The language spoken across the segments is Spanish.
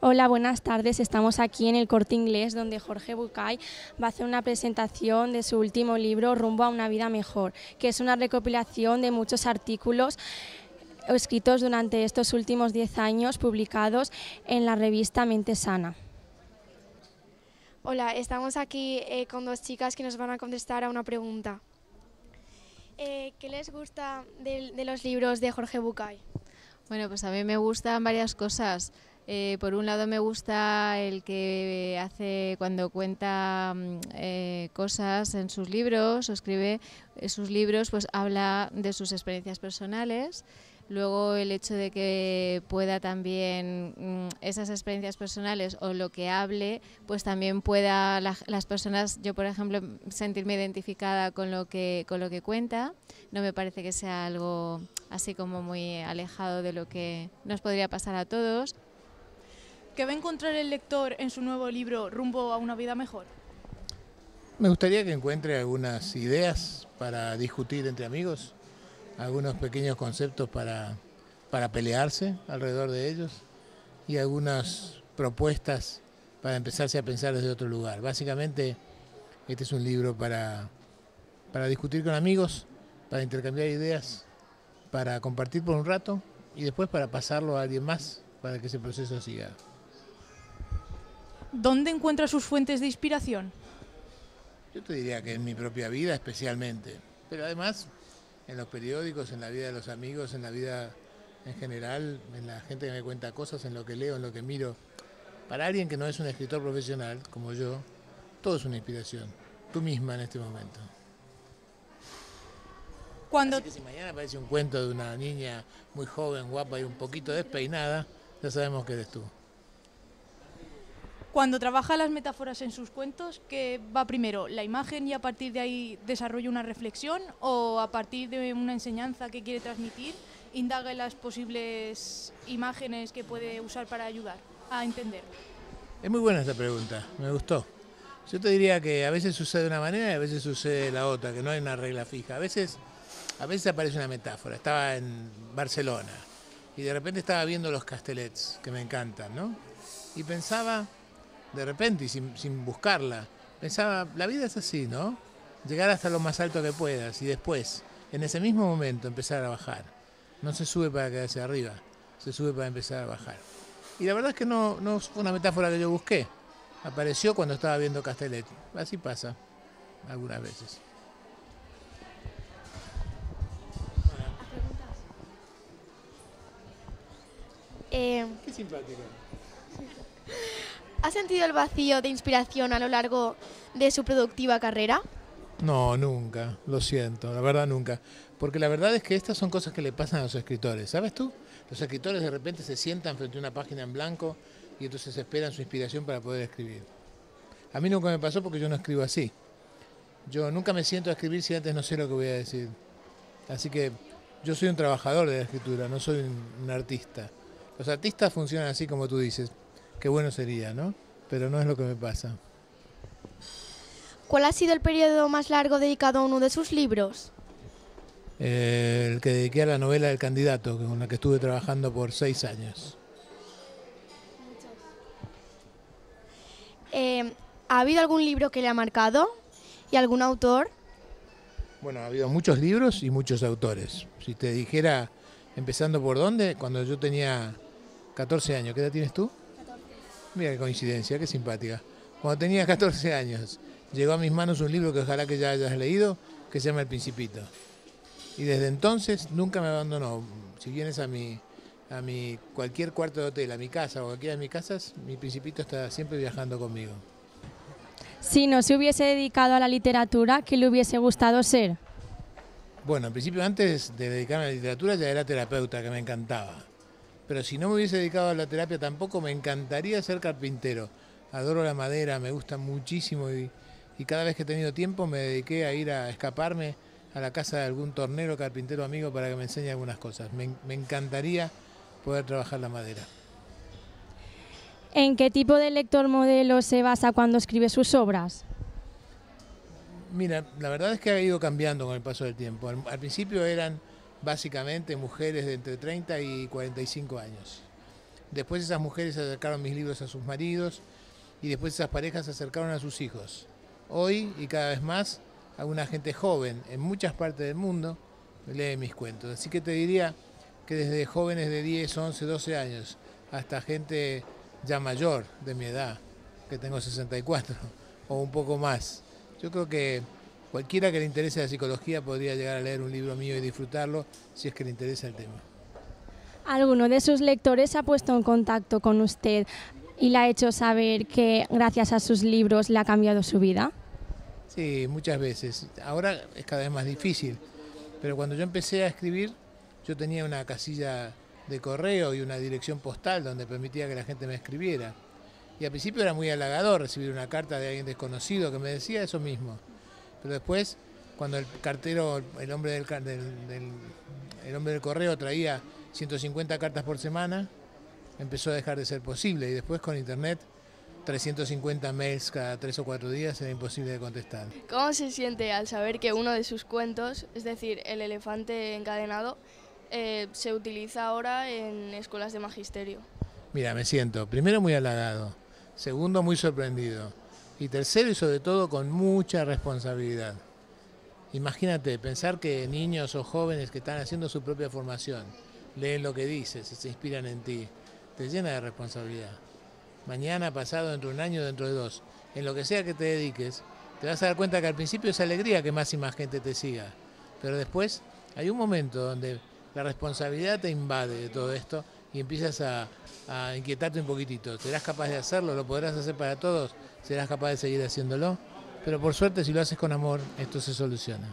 Hola, buenas tardes. Estamos aquí en el Corte Inglés donde Jorge Bucay va a hacer una presentación de su último libro Rumbo a una vida mejor, que es una recopilación de muchos artículos escritos durante estos últimos 10 años publicados en la revista Mente Sana. Hola, estamos aquí con dos chicas que nos van a contestar a una pregunta. ¿Qué les gusta de los libros de Jorge Bucay? Bueno, pues a mí me gustan varias cosas. Por un lado me gusta el que hace cuando cuenta cosas en sus libros o escribe sus libros, pues habla de sus experiencias personales. Luego el hecho de que pueda también esas experiencias personales o lo que hable, pues también pueda las personas, yo por ejemplo, sentirme identificada con lo que cuenta. No me parece que sea algo así como muy alejado de lo que nos podría pasar a todos. ¿Qué va a encontrar el lector en su nuevo libro Rumbo a una vida mejor? Me gustaría que encuentre algunas ideas para discutir entre amigos, algunos pequeños conceptos para pelearse alrededor de ellos y algunas propuestas para empezarse a pensar desde otro lugar. Básicamente, este es un libro para discutir con amigos, para intercambiar ideas, para compartir por un rato y después para pasarlo a alguien más para que ese proceso siga. ¿Dónde encuentra sus fuentes de inspiración? Yo te diría que en mi propia vida especialmente, pero además en los periódicos, en la vida de los amigos, en la vida en general, en la gente que me cuenta cosas, en lo que leo, en lo que miro. Para alguien que no es un escritor profesional, como yo, todo es una inspiración. Tú misma en este momento. Así que si mañana aparece un cuento de una niña muy joven, guapa y un poquito despeinada, ya sabemos que eres tú. Cuando trabaja las metáforas en sus cuentos, ¿qué va primero? ¿La imagen y a partir de ahí desarrolla una reflexión o a partir de una enseñanza que quiere transmitir, indaga en las posibles imágenes que puede usar para ayudar a entender? Es muy buena esta pregunta, me gustó. Yo te diría que a veces sucede de una manera y a veces sucede de la otra, que no hay una regla fija. A veces aparece una metáfora. Estaba en Barcelona y de repente estaba viendo los Castellets, que me encantan, ¿no? Y pensaba, de repente y sin buscarla, pensaba, la vida es así, ¿no? Llegar hasta lo más alto que puedas y después, en ese mismo momento, empezar a bajar. No se sube para quedarse arriba, se sube para empezar a bajar. Y la verdad es que no fue una metáfora que yo busqué. Apareció cuando estaba viendo Castellet. Así pasa, algunas veces. Qué simpática. ¿Ha sentido el vacío de inspiración a lo largo de su productiva carrera? No, nunca, lo siento, la verdad nunca. Porque la verdad es que estas son cosas que le pasan a los escritores, ¿sabes tú? Los escritores de repente se sientan frente a una página en blanco y entonces esperan su inspiración para poder escribir. A mí nunca me pasó porque yo no escribo así. Yo nunca me siento a escribir si antes no sé lo que voy a decir. Así que yo soy un trabajador de la escritura, no soy un artista. Los artistas funcionan así como tú dices. Qué bueno sería, ¿no? Pero no es lo que me pasa. ¿Cuál ha sido el periodo más largo dedicado a uno de sus libros? El que dediqué a la novela del candidato, con la que estuve trabajando por 6 años. ¿Ha habido algún libro que le ha marcado? ¿Y algún autor? Bueno, ha habido muchos libros y muchos autores. Si te dijera, empezando por dónde, cuando yo tenía 14 años, ¿qué edad tienes tú? 14. Mira qué coincidencia, qué simpática. Cuando tenía 14 años, llegó a mis manos un libro que ojalá que ya hayas leído, que se llama El Principito. Y desde entonces nunca me abandonó. Si vienes a mi cualquier cuarto de hotel, a mi casa o a cualquiera de mis casas, mi Principito está siempre viajando conmigo. Si no se hubiese dedicado a la literatura, ¿qué le hubiese gustado ser? Bueno, en principio antes de dedicarme a la literatura ya era terapeuta, que me encantaba. Pero si no me hubiese dedicado a la terapia tampoco me encantaría ser carpintero. Adoro la madera, me gusta muchísimo y cada vez que he tenido tiempo me dediqué a ir a escaparme a la casa de algún tornero carpintero amigo para que me enseñe algunas cosas. Me encantaría poder trabajar la madera. ¿En qué tipo de lector modelo se basa cuando escribe sus obras? Mira, la verdad es que ha ido cambiando con el paso del tiempo. Al principio eran básicamente mujeres de entre 30 y 45 años. Después esas mujeres acercaron mis libros a sus maridos y después esas parejas se acercaron a sus hijos. Hoy, y cada vez más, alguna gente joven en muchas partes del mundo lee mis cuentos. Así que te diría que desde jóvenes de 10, 11, 12 años hasta gente ya mayor de mi edad, que tengo 64 o un poco más. Yo creo que cualquiera que le interese la psicología podría llegar a leer un libro mío y disfrutarlo si es que le interesa el tema. ¿Alguno de sus lectores se ha puesto en contacto con usted y le ha hecho saber que gracias a sus libros le ha cambiado su vida? Sí, muchas veces. Ahora es cada vez más difícil, pero cuando yo empecé a escribir, yo tenía una casilla de correo y una dirección postal donde permitía que la gente me escribiera. Y al principio era muy halagador recibir una carta de alguien desconocido que me decía eso mismo. Pero después, cuando el cartero, el hombre del correo traía 150 cartas por semana, empezó a dejar de ser posible. Y después con internet, 350 mails cada 3 o 4 días era imposible de contestar. ¿Cómo se siente al saber que uno de sus cuentos, es decir, El elefante encadenado, se utiliza ahora en escuelas de magisterio? Mira, me siento, primero, muy halagado, segundo, muy sorprendido, y tercero, y sobre todo, con mucha responsabilidad. Imagínate, pensar que niños o jóvenes que están haciendo su propia formación leen lo que dices y se inspiran en ti, te llena de responsabilidad. Mañana, pasado, dentro de un año, dentro de 2, en lo que sea que te dediques, te vas a dar cuenta que al principio es alegría que más y más gente te siga, pero después hay un momento donde la responsabilidad te invade de todo esto y empiezas a inquietarte un poquitito. ¿Serás capaz de hacerlo? ¿Lo podrás hacer para todos? ¿Serás capaz de seguir haciéndolo? Pero por suerte, si lo haces con amor, esto se soluciona.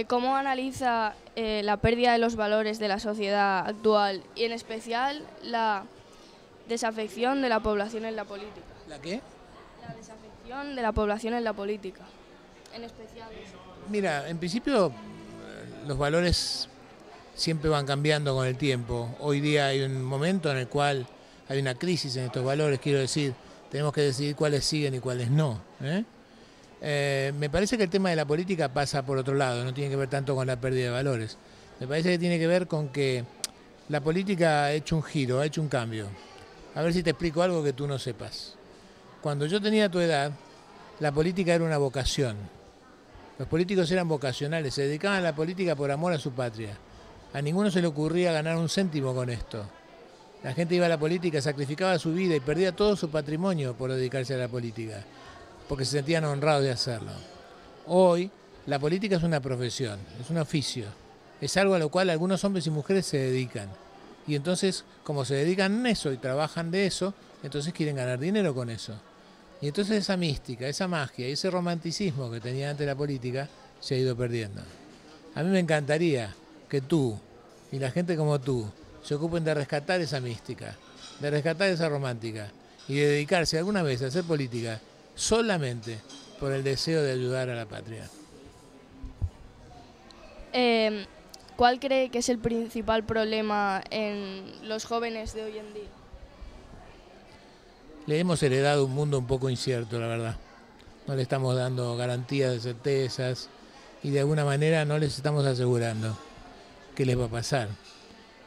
¿Cómo analiza la pérdida de los valores de la sociedad actual y en especial la desafección de la población en la política? ¿La qué? La desafección de la población en la política, en especial eso. Mira, en principio los valores siempre van cambiando con el tiempo. Hoy día hay un momento en el cual hay una crisis en estos valores, quiero decir, tenemos que decidir cuáles siguen y cuáles no. Me parece que el tema de la política pasa por otro lado, no tiene que ver tanto con la pérdida de valores. Me parece que tiene que ver con que la política ha hecho un giro, ha hecho un cambio. A ver si te explico algo que tú no sepas. Cuando yo tenía tu edad, la política era una vocación. Los políticos eran vocacionales, se dedicaban a la política por amor a su patria. A ninguno se le ocurría ganar un céntimo con esto. La gente iba a la política, sacrificaba su vida y perdía todo su patrimonio por dedicarse a la política, porque se sentían honrados de hacerlo. Hoy, la política es una profesión, es un oficio, es algo a lo cual algunos hombres y mujeres se dedican. Y entonces, como se dedican a eso y trabajan de eso, entonces quieren ganar dinero con eso. Y entonces esa mística, esa magia y ese romanticismo que tenía antes la política se ha ido perdiendo. A mí me encantaría que tú y la gente como tú se ocupen de rescatar esa mística, de rescatar esa romántica y de dedicarse alguna vez a hacer política solamente por el deseo de ayudar a la patria. ¿Cuál cree que es el principal problema en los jóvenes de hoy en día? Le hemos heredado un mundo un poco incierto, la verdad. No le estamos dando garantías de certezas y de alguna manera no les estamos asegurando qué les va a pasar.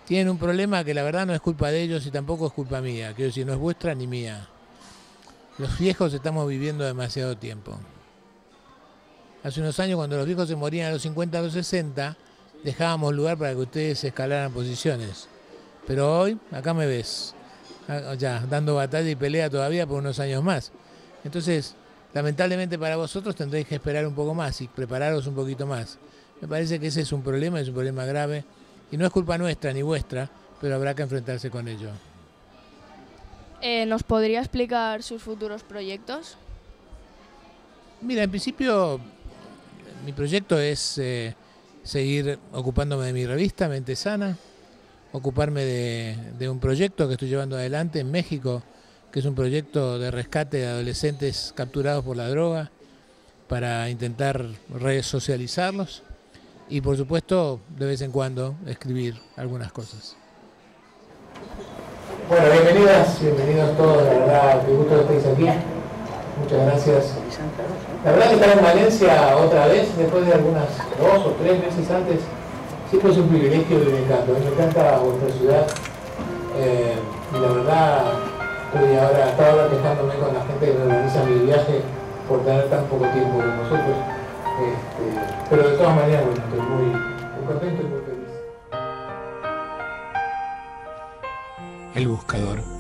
Tienen un problema que la verdad no es culpa de ellos y tampoco es culpa mía, quiero decir, no es vuestra ni mía. Los viejos estamos viviendo demasiado tiempo. Hace unos años, cuando los viejos se morían a los 50 o los 60, dejábamos lugar para que ustedes escalaran posiciones. Pero hoy, acá me ves, ya dando batalla y pelea todavía por unos años más. Entonces, lamentablemente para vosotros tendréis que esperar un poco más y prepararos un poquito más. Me parece que ese es un problema grave y no es culpa nuestra ni vuestra, pero habrá que enfrentarse con ello. ¿Nos podría explicar sus futuros proyectos? Mira, en principio mi proyecto es seguir ocupándome de mi revista Mente Sana, ocuparme de un proyecto que estoy llevando adelante en México, que es un proyecto de rescate de adolescentes capturados por la droga para intentar resocializarlos y por supuesto de vez en cuando escribir algunas cosas. Bueno, bienvenidos todos, la verdad, qué gusto que estéis aquí. Muchas gracias. La verdad que estar en Valencia otra vez, después de algunas 2 o 3 veces antes, siempre es un privilegio y un encanto. Me encanta vuestra ciudad. Y la verdad, estaba ahora quejándome con la gente que me organiza mi viaje por tener tan poco tiempo con nosotros. Pero de todas maneras, bueno, estoy muy contento y muy feliz. El buscador.